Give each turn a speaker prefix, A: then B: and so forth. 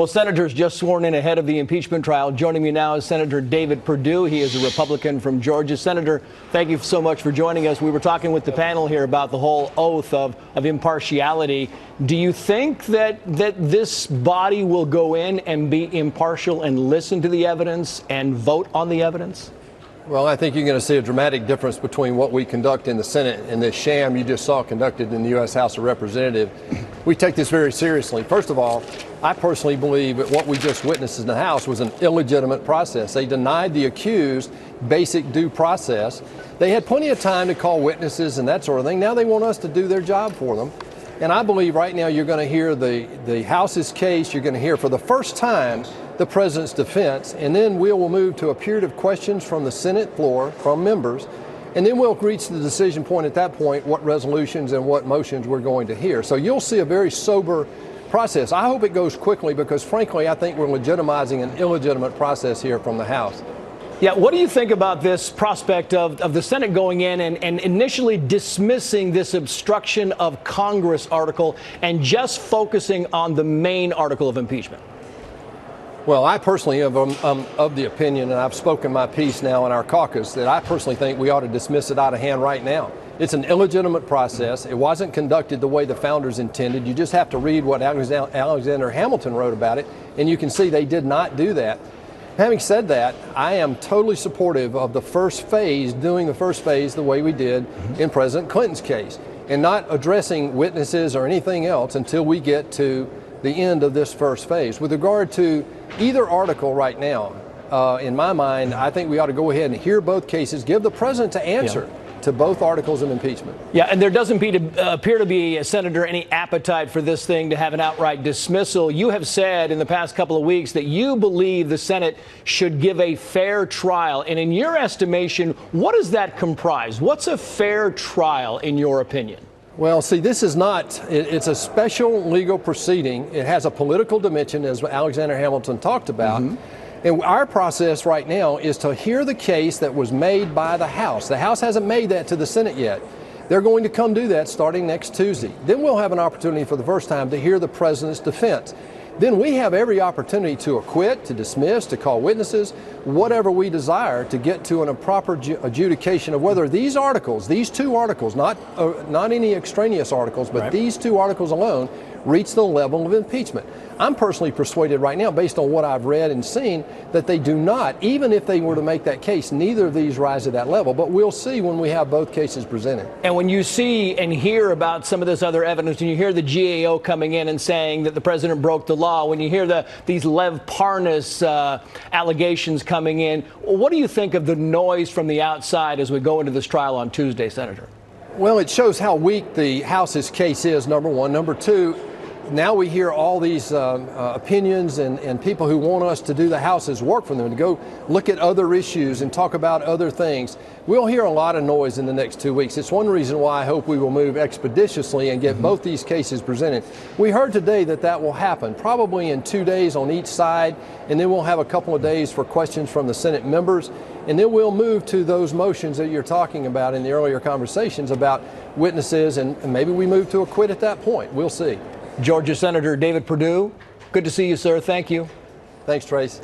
A: Well, senators just sworn in ahead of the impeachment trial. Joining me now is Senator David Perdue. He is a Republican from Georgia. Senator, thank you so much for joining us. We were talking with the panel here about the whole oath of impartiality. Do you think that this body will go in and be impartial and listen to the evidence and vote on the evidence?
B: Well, I think you're going to see a dramatic difference between what we conduct in the Senate and this sham you just saw conducted in the U.S. House of Representatives. We take this very seriously. First of all, I personally believe that what we just witnessed in the House was an illegitimate process. They denied the accused basic due process. They had plenty of time to call witnesses and that sort of thing. Now they want us to do their job for them. And I believe right now you're going to hear the House's case. You're going to hear for the first time the president's defense, and then we will move to a period of questions from the Senate floor, from members, and then we'll reach the decision point at that point, what resolutions and what motions we're going to hear. So you'll see a very sober process. I hope it goes quickly because, frankly, I think we're legitimizing an illegitimate process here from the House.
A: Yeah, what do you think about this prospect of the Senate going in and initially dismissing this obstruction of Congress article and just focusing on the main article of impeachment?
B: Well, I personally am of the opinion, and I've spoken my piece now in our caucus, that I personally think we ought to dismiss it out of hand right now. It's an illegitimate process. It wasn't conducted the way the founders intended. You just have to read what Alexander Hamilton wrote about it, and you can see they did not do that. Having said that, I am totally supportive of the first phase, doing the first phase the way we did in President Clinton's case, and not addressing witnesses or anything else until we get to the end of this first phase. With regard to either article right now, in my mind, I think we ought to go ahead and hear both cases, give the president to answer to both articles of impeachment.
A: Yeah, and there doesn't appear to be, Senator, any appetite for this thing to have an outright dismissal. You have said in the past couple of weeks that you believe the Senate should give a fair trial. And in your estimation, what does that comprise? What's a fair trial in your opinion?
B: Well, see, this is not, it's a special legal proceeding. It has a political dimension, as Alexander Hamilton talked about. And our process right now is to hear the case that was made by the House. The House hasn't made that to the Senate yet. They're going to come do that starting next Tuesday. Then we'll have an opportunity for the first time to hear the president's defense. Then we have every opportunity to acquit, to dismiss, to call witnesses, whatever we desire to get to a proper adjudication of whether these articles, these two articles, not any extraneous articles, but these two articles alone reach the level of impeachment. I'm personally persuaded right now, based on what I've read and seen, that they do not. Even if they were to make that case, neither of these rise to that level. But we'll see when we have both cases presented.
A: And when you see and hear about some of this other evidence, and you hear the GAO coming in and saying that the president broke the law, when you hear these Lev Parnas allegations coming in, what do you think of the noise from the outside as we go into this trial on Tuesday, Senator?
B: Well, it shows how weak the House's case is, number one. Number two, now we hear all these opinions and people who want us to do the House's work for them, to go look at other issues and talk about other things. We'll hear a lot of noise in the next 2 weeks. It's one reason why I hope we will move expeditiously and get both these cases presented. We heard today that will happen, probably in 2 days on each side, and then we'll have a couple of days for questions from the Senate members, and then we'll move to those motions that you're talking about in the earlier conversations about witnesses, and maybe we move to acquit at that point. We'll see.
A: Georgia Senator David Perdue, good to see you, sir. Thank you.
B: Thanks, Trace.